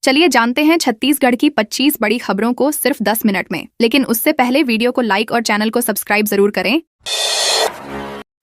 चलिए जानते हैं छत्तीसगढ़ की 25 बड़ी खबरों को सिर्फ 10 मिनट में। लेकिन उससे पहले वीडियो को लाइक और चैनल को सब्सक्राइब जरूर करें।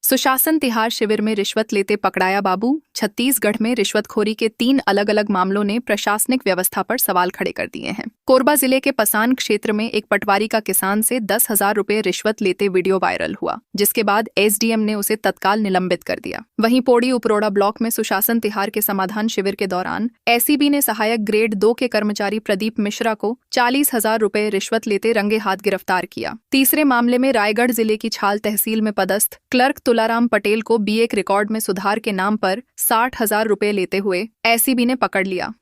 सुशासन तिहार शिविर में रिश्वत लेते पकड़ाया बाबू। छत्तीसगढ़ में रिश्वतखोरी के 3 अलग अलग मामलों ने प्रशासनिक व्यवस्था पर सवाल खड़े कर दिए हैं। कोरबा जिले के पसान क्षेत्र में एक पटवारी का किसान से 10,000 रुपए रिश्वत लेते वीडियो वायरल हुआ, जिसके बाद एसडीएम ने उसे तत्काल निलंबित कर दिया। वहीं पौड़ी उपरोड़ा ब्लॉक में सुशासन तिहार के समाधान शिविर के दौरान एसीबी ने सहायक ग्रेड 2 के कर्मचारी प्रदीप मिश्रा को 40,000 रुपए रिश्वत लेते रंगे हाथ गिरफ्तार किया। तीसरे मामले में रायगढ़ जिले की छाल तहसील में पदस्थ क्लर्क तुलाराम पटेल को बीए रिकॉर्ड में सुधार के नाम पर 60,000 रुपए लेते हुए एसीबी ने पकड़ लिया।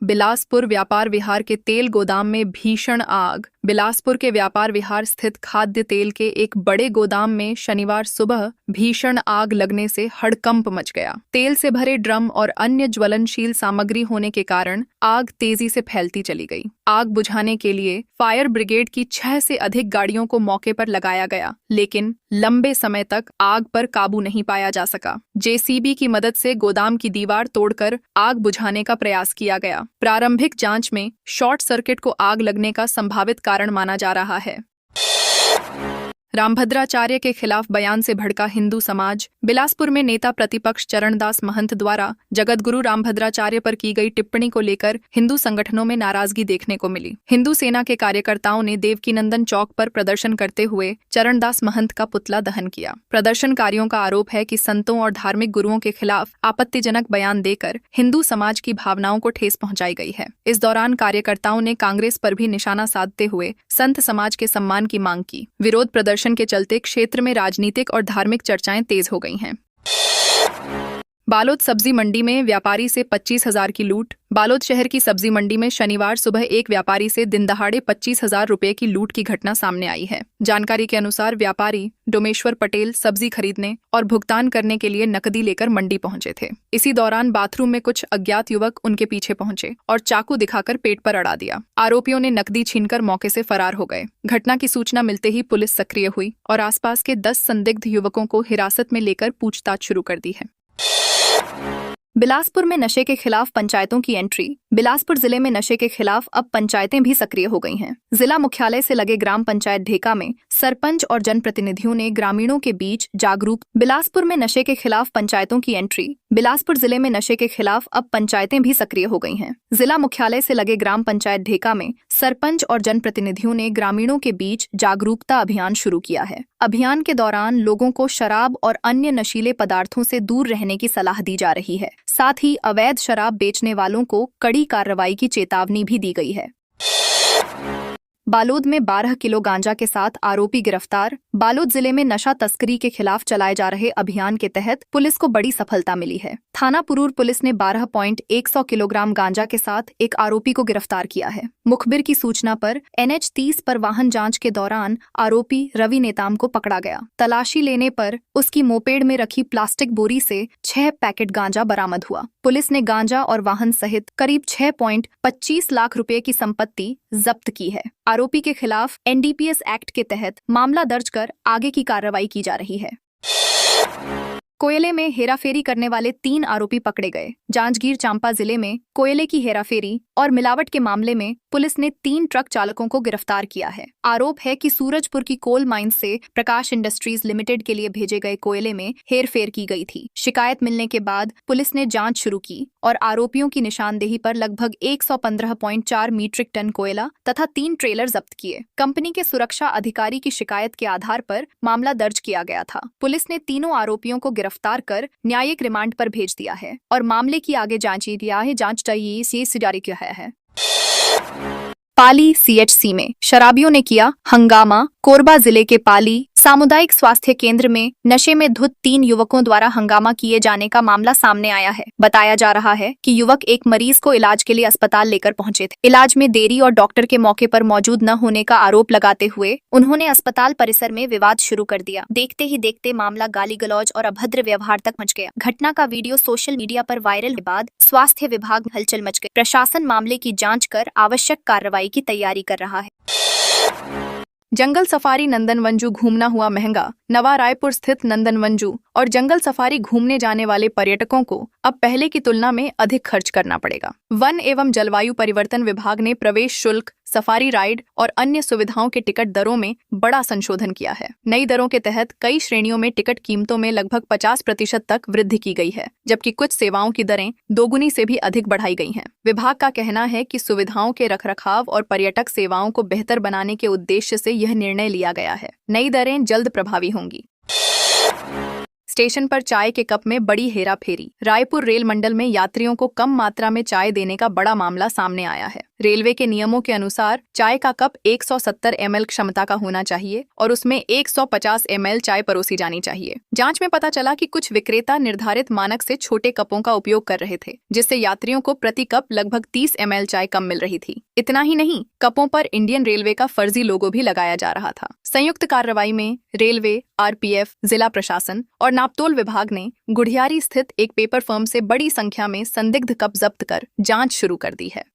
बिलासपुर व्यापार विहार के तेल गोदाम में भीषण आग। बिलासपुर के व्यापार विहार स्थित खाद्य तेल के एक बड़े गोदाम में शनिवार सुबह भीषण आग लगने से हड़कंप मच गया। तेल से भरे ड्रम और अन्य ज्वलनशील सामग्री होने के कारण आग तेजी से फैलती चली गई। आग बुझाने के लिए फायर ब्रिगेड की 6 से अधिक गाड़ियों को मौके पर लगाया गया, लेकिन लंबे समय तक आग पर काबू नहीं पाया जा सका। जेसीबी की मदद से गोदाम की दीवार तोड़कर आग बुझाने का प्रयास किया गया। प्रारंभिक जांच में शॉर्ट सर्किट को आग लगने का संभावित कारण माना जा रहा है। रामभद्राचार्य के खिलाफ बयान से भड़का हिंदू समाज। बिलासपुर में नेता प्रतिपक्ष चरणदास महंत द्वारा जगतगुरु रामभद्राचार्य पर की गई टिप्पणी को लेकर हिंदू संगठनों में नाराजगी देखने को मिली। हिंदू सेना के कार्यकर्ताओं ने देवकीनंदन चौक पर प्रदर्शन करते हुए चरणदास महंत का पुतला दहन किया। प्रदर्शनकारियों का आरोप है कि संतों और धार्मिक गुरुओं के खिलाफ आपत्तिजनक बयान देकर हिंदू समाज की भावनाओं को ठेस पहुंचाई गई है। इस दौरान कार्यकर्ताओं ने कांग्रेस पर भी निशाना साधते हुए संत समाज के सम्मान की मांग की। विरोध प्रदर्शन के चलते क्षेत्र में राजनीतिक और धार्मिक चर्चाएं तेज हो गई हैं। बालोद सब्जी मंडी में व्यापारी से 25,000 की लूट। बालोद शहर की सब्जी मंडी में शनिवार सुबह एक व्यापारी से दिन दहाड़े 25,000 रुपए की लूट की घटना सामने आई है। जानकारी के अनुसार व्यापारी डोमेश्वर पटेल सब्जी खरीदने और भुगतान करने के लिए नकदी लेकर मंडी पहुंचे थे। इसी दौरान बाथरूम में कुछ अज्ञात युवक उनके पीछे पहुंचे और चाकू दिखाकर पेट पर अड़ा दिया। आरोपियों ने नकदी छीनकर मौके से फरार हो गए। घटना की सूचना मिलते ही पुलिस सक्रिय हुई और आसपास के 10 संदिग्ध युवकों को हिरासत में लेकर पूछताछ शुरू कर दी है। बिलासपुर में नशे के खिलाफ पंचायतों की एंट्री। बिलासपुर जिले में नशे के खिलाफ अब पंचायतें भी सक्रिय हो गई हैं। जिला मुख्यालय से लगे ग्राम पंचायत ढेका में सरपंच और जनप्रतिनिधियों ने ग्रामीणों के बीच जागरूक। बिलासपुर में नशे के खिलाफ पंचायतों की एंट्री। बिलासपुर जिले में नशे के खिलाफ अब पंचायतें भी सक्रिय हो गई हैं। जिला मुख्यालय से लगे ग्राम पंचायत ढेका में सरपंच और जनप्रतिनिधियों ने ग्रामीणों के बीच जागरूकता अभियान शुरू किया है। अभियान के दौरान लोगों को शराब और अन्य नशीले पदार्थों से दूर रहने की सलाह दी जा रही है। साथ ही अवैध शराब बेचने वालों को कड़ी कार्रवाई की चेतावनी भी दी गई है। बालोद में 12 किलो गांजा के साथ आरोपी गिरफ्तार। बालोद जिले में नशा तस्करी के खिलाफ चलाए जा रहे अभियान के तहत पुलिस को बड़ी सफलता मिली है। थाना पुरूर पुलिस ने 12.100 किलोग्राम गांजा के साथ एक आरोपी को गिरफ्तार किया है। मुखबिर की सूचना पर NH 30 पर वाहन जांच के दौरान आरोपी रवि नेताम को पकड़ा गया। तलाशी लेने पर उसकी मोपेड में रखी प्लास्टिक बोरी से 6 पैकेट गांजा बरामद हुआ। पुलिस ने गांजा और वाहन सहित करीब 6.25 लाख रुपए की संपत्ति जब्त की है। आरोपी के खिलाफ NDPS एक्ट के तहत मामला दर्ज कर आगे की कार्रवाई की जा रही है। कोयले में हेराफेरी करने वाले 3 आरोपी पकड़े गए। जांजगीर चांपा जिले में कोयले की हेराफेरी और मिलावट के मामले में पुलिस ने 3 ट्रक चालकों को गिरफ्तार किया है। आरोप है कि सूरजपुर की कोल माइन से प्रकाश इंडस्ट्रीज लिमिटेड के लिए भेजे गए कोयले में हेरफेर की गई थी। शिकायत मिलने के बाद पुलिस ने जांच शुरू की और आरोपियों की निशानदेही पर लगभग 115.4 मीट्रिक टन कोयला तथा 3 ट्रेलर जब्त किए। कंपनी के सुरक्षा अधिकारी की शिकायत के आधार पर मामला दर्ज किया गया था। पुलिस ने तीनों आरोपियों को गिरफ्तार कर न्यायिक रिमांड पर भेज दिया है और मामले की आगे जांच चाहिए से जारी किया है। पाली CHC में शराबियों ने किया हंगामा। कोरबा जिले के पाली सामुदायिक स्वास्थ्य केंद्र में नशे में धुत 3 युवकों द्वारा हंगामा किए जाने का मामला सामने आया है। बताया जा रहा है कि युवक एक मरीज को इलाज के लिए अस्पताल लेकर पहुंचे थे। इलाज में देरी और डॉक्टर के मौके पर मौजूद न होने का आरोप लगाते हुए उन्होंने अस्पताल परिसर में विवाद शुरू कर दिया। देखते ही देखते मामला गाली गलौज और अभद्र व्यवहार तक पहुंच गया। घटना का वीडियो सोशल मीडिया पर वायरल के बाद स्वास्थ्य विभाग में हलचल मच गई। प्रशासन मामले की जाँच कर आवश्यक कार्रवाई की तैयारी कर रहा है। जंगल सफारी नंदनवंजू घूमना हुआ महंगा। नवा रायपुर स्थित नंदनवंजू और जंगल सफारी घूमने जाने वाले पर्यटकों को अब पहले की तुलना में अधिक खर्च करना पड़ेगा। वन एवं जलवायु परिवर्तन विभाग ने प्रवेश शुल्क, सफारी राइड और अन्य सुविधाओं के टिकट दरों में बड़ा संशोधन किया है। नई दरों के तहत कई श्रेणियों में टिकट कीमतों में लगभग 50% तक वृद्धि की गई है, जबकि कुछ सेवाओं की दरें दोगुनी से भी अधिक बढ़ाई गई हैं। विभाग का कहना है कि सुविधाओं के रखरखाव और पर्यटक सेवाओं को बेहतर बनाने के उद्देश्य से यह निर्णय लिया गया है। नई दरें जल्द प्रभावी होंगी। स्टेशन पर चाय के कप में बड़ी हेराफेरी। रायपुर रेल मंडल में यात्रियों को कम मात्रा में चाय देने का बड़ा मामला सामने आया है। रेलवे के नियमों के अनुसार चाय का कप 170 ml क्षमता का होना चाहिए और उसमें 150 ml चाय परोसी जानी चाहिए। जांच में पता चला कि कुछ विक्रेता निर्धारित मानक से छोटे कपों का उपयोग कर रहे थे, जिससे यात्रियों को प्रति कप लगभग 30 ml चाय कम मिल रही थी। इतना ही नहीं, कपों पर इंडियन रेलवे का फर्जी लोगो भी लगाया जा रहा था। संयुक्त कार्रवाई में रेलवे, RPF, जिला प्रशासन और नापतोल विभाग ने गुढ़ियारी स्थित एक पेपर फर्म से बड़ी संख्या में संदिग्ध कप जब्त कर जांच शुरू कर दी है।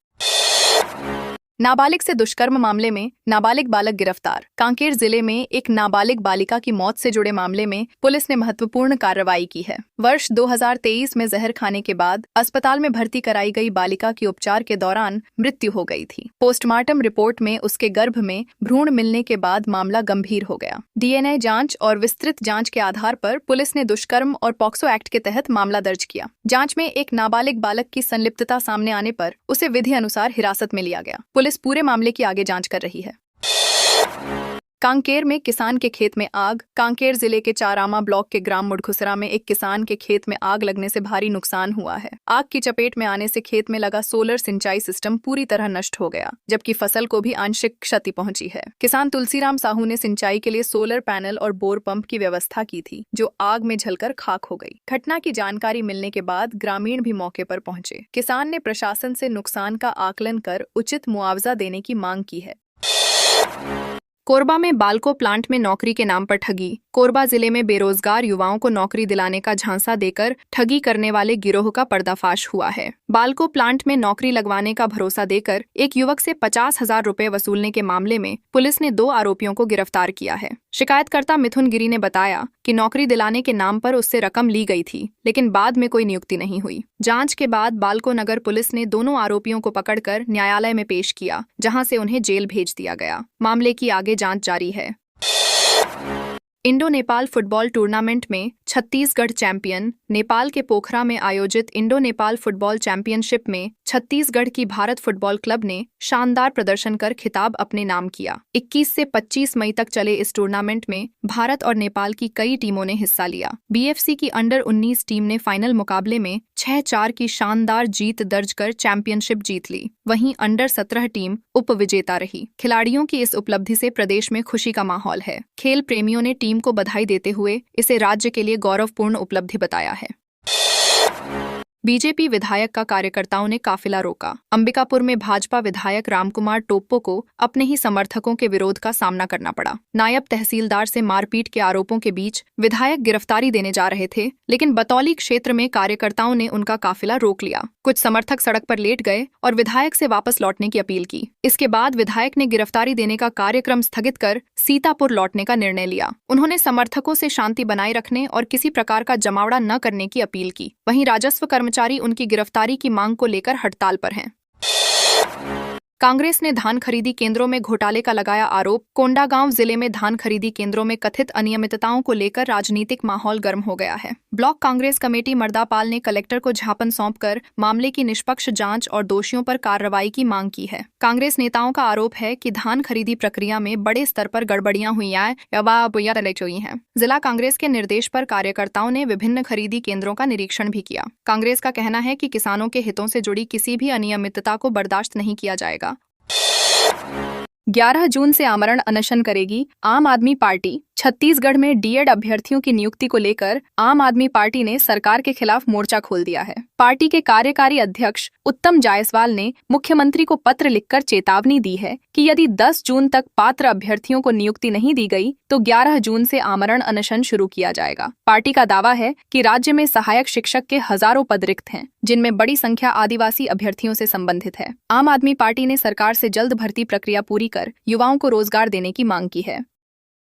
नाबालिग से दुष्कर्म मामले में नाबालिग बालक गिरफ्तार। कांकेर जिले में एक नाबालिग बालिका की मौत से जुड़े मामले में पुलिस ने महत्वपूर्ण कार्रवाई की है। वर्ष 2023 में जहर खाने के बाद अस्पताल में भर्ती कराई गई बालिका की उपचार के दौरान मृत्यु हो गई थी। पोस्टमार्टम रिपोर्ट में उसके गर्भ में भ्रूण मिलने के बाद मामला गंभीर हो गया। DNA जांच और विस्तृत जांच के आधार पर पुलिस ने दुष्कर्म और पॉक्सो एक्ट के तहत मामला दर्ज किया। जांच में एक नाबालिग बालक की संलिप्तता सामने आने पर उसे विधि अनुसार हिरासत में लिया गया। पुलिस पूरे मामले की आगे जांच कर रही है। कांकेर में किसान के खेत में आग। कांकेर जिले के चारामा ब्लॉक के ग्राम मुड़खुसरा में एक किसान के खेत में आग लगने से भारी नुकसान हुआ है। आग की चपेट में आने से खेत में लगा सोलर सिंचाई सिस्टम पूरी तरह नष्ट हो गया, जबकि फसल को भी आंशिक क्षति पहुंची है। किसान तुलसीराम साहू ने सिंचाई के लिए सोलर पैनल और बोर पंप की व्यवस्था की थी, जो आग में जलकर खाक हो गई। घटना की जानकारी मिलने के बाद ग्रामीण भी मौके पर पहुंचे। किसान ने प्रशासन से नुकसान का आकलन कर उचित मुआवजा देने की मांग की है। कोरबा में बाल्को प्लांट में नौकरी के नाम पर ठगी। कोरबा जिले में बेरोजगार युवाओं को नौकरी दिलाने का झांसा देकर ठगी करने वाले गिरोह का पर्दाफाश हुआ है। बाल्को प्लांट में नौकरी लगवाने का भरोसा देकर एक युवक से 50,000 रुपए वसूलने के मामले में पुलिस ने 2 आरोपियों को गिरफ्तार किया है। शिकायतकर्ता मिथुन गिरी ने बताया कि नौकरी दिलाने के नाम पर उससे रकम ली गई थी, लेकिन बाद में कोई नियुक्ति नहीं हुई। जांच के बाद बाल्को नगर पुलिस ने दोनों आरोपियों को पकड़कर न्यायालय में पेश किया, जहां से उन्हें जेल भेज दिया गया। मामले की आगे जांच जारी है। इंडो नेपाल फुटबॉल टूर्नामेंट में छत्तीसगढ़ चैंपियन। नेपाल के पोखरा में आयोजित इंडो नेपाल फुटबॉल चैंपियनशिप में छत्तीसगढ़ की भारत फुटबॉल क्लब ने शानदार प्रदर्शन कर खिताब अपने नाम किया। 21 से 25 मई तक चले इस टूर्नामेंट में भारत और नेपाल की कई टीमों ने हिस्सा लिया। BFC की अंडर 19 टीम ने फाइनल मुकाबले में 6-4 की शानदार जीत दर्ज कर चैंपियनशिप जीत ली। वहीं अंडर 17 टीम उपविजेता रही। खिलाड़ियों की इस उपलब्धि से प्रदेश में खुशी का माहौल है। खेल प्रेमियों ने टीम को बधाई देते हुए इसे राज्य के लिए गौरवपूर्ण उपलब्धि बताया है। बीजेपी विधायक का कार्यकर्ताओं ने काफिला रोका। अंबिकापुर में भाजपा विधायक रामकुमार टोप्पो को अपने ही समर्थकों के विरोध का सामना करना पड़ा। नायब तहसीलदार से मारपीट के आरोपों के बीच विधायक गिरफ्तारी देने जा रहे थे, लेकिन बतौली क्षेत्र में कार्यकर्ताओं ने उनका काफिला रोक लिया। कुछ समर्थक सड़क पर लेट गए और विधायक से वापस लौटने की अपील की। इसके बाद विधायक ने गिरफ्तारी देने का कार्यक्रम स्थगित कर सीतापुर लौटने का निर्णय लिया। उन्होंने समर्थकों से शांति बनाए रखने और किसी प्रकार का जमावड़ा न करने की अपील की। वहीं राजस्व कर्मचारी उनकी गिरफ्तारी की मांग को लेकर हड़ताल पर हैं। कांग्रेस ने धान खरीदी केंद्रों में घोटाले का लगाया आरोप। कोंडागांव जिले में धान खरीदी केंद्रों में कथित अनियमितताओं को लेकर राजनीतिक माहौल गर्म हो गया है। ब्लॉक कांग्रेस कमेटी मर्दापाल ने कलेक्टर को ज्ञापन सौंपकर मामले की निष्पक्ष जांच और दोषियों पर कार्रवाई की मांग की है। कांग्रेस नेताओं का आरोप है कि धान खरीदी प्रक्रिया में बड़े स्तर पर गड़बड़ियां हुई हैं। जिला कांग्रेस के निर्देश पर कार्यकर्ताओं ने विभिन्न खरीदी केंद्रों का निरीक्षण भी किया। कांग्रेस का कहना है कि किसानों के हितों से जुड़ी किसी भी अनियमितता को बर्दाश्त नहीं किया जाएगा। 11 जून से आमरण अनशन करेगी आम आदमी पार्टी। छत्तीसगढ़ में डीएड अभ्यर्थियों की नियुक्ति को लेकर आम आदमी पार्टी ने सरकार के खिलाफ मोर्चा खोल दिया है। पार्टी के कार्यकारी अध्यक्ष उत्तम जायसवाल ने मुख्यमंत्री को पत्र लिखकर चेतावनी दी है कि यदि 10 जून तक पात्र अभ्यर्थियों को नियुक्ति नहीं दी गई तो 11 जून से आमरण अनशन शुरू किया जाएगा। पार्टी का दावा है कि राज्य में सहायक शिक्षक के हजारों पद रिक्त हैं, जिनमें बड़ी संख्या आदिवासी अभ्यर्थियों से संबंधित है। आम आदमी पार्टी ने सरकार से जल्द भर्ती प्रक्रिया पूरी कर युवाओं को रोजगार देने की मांग की है।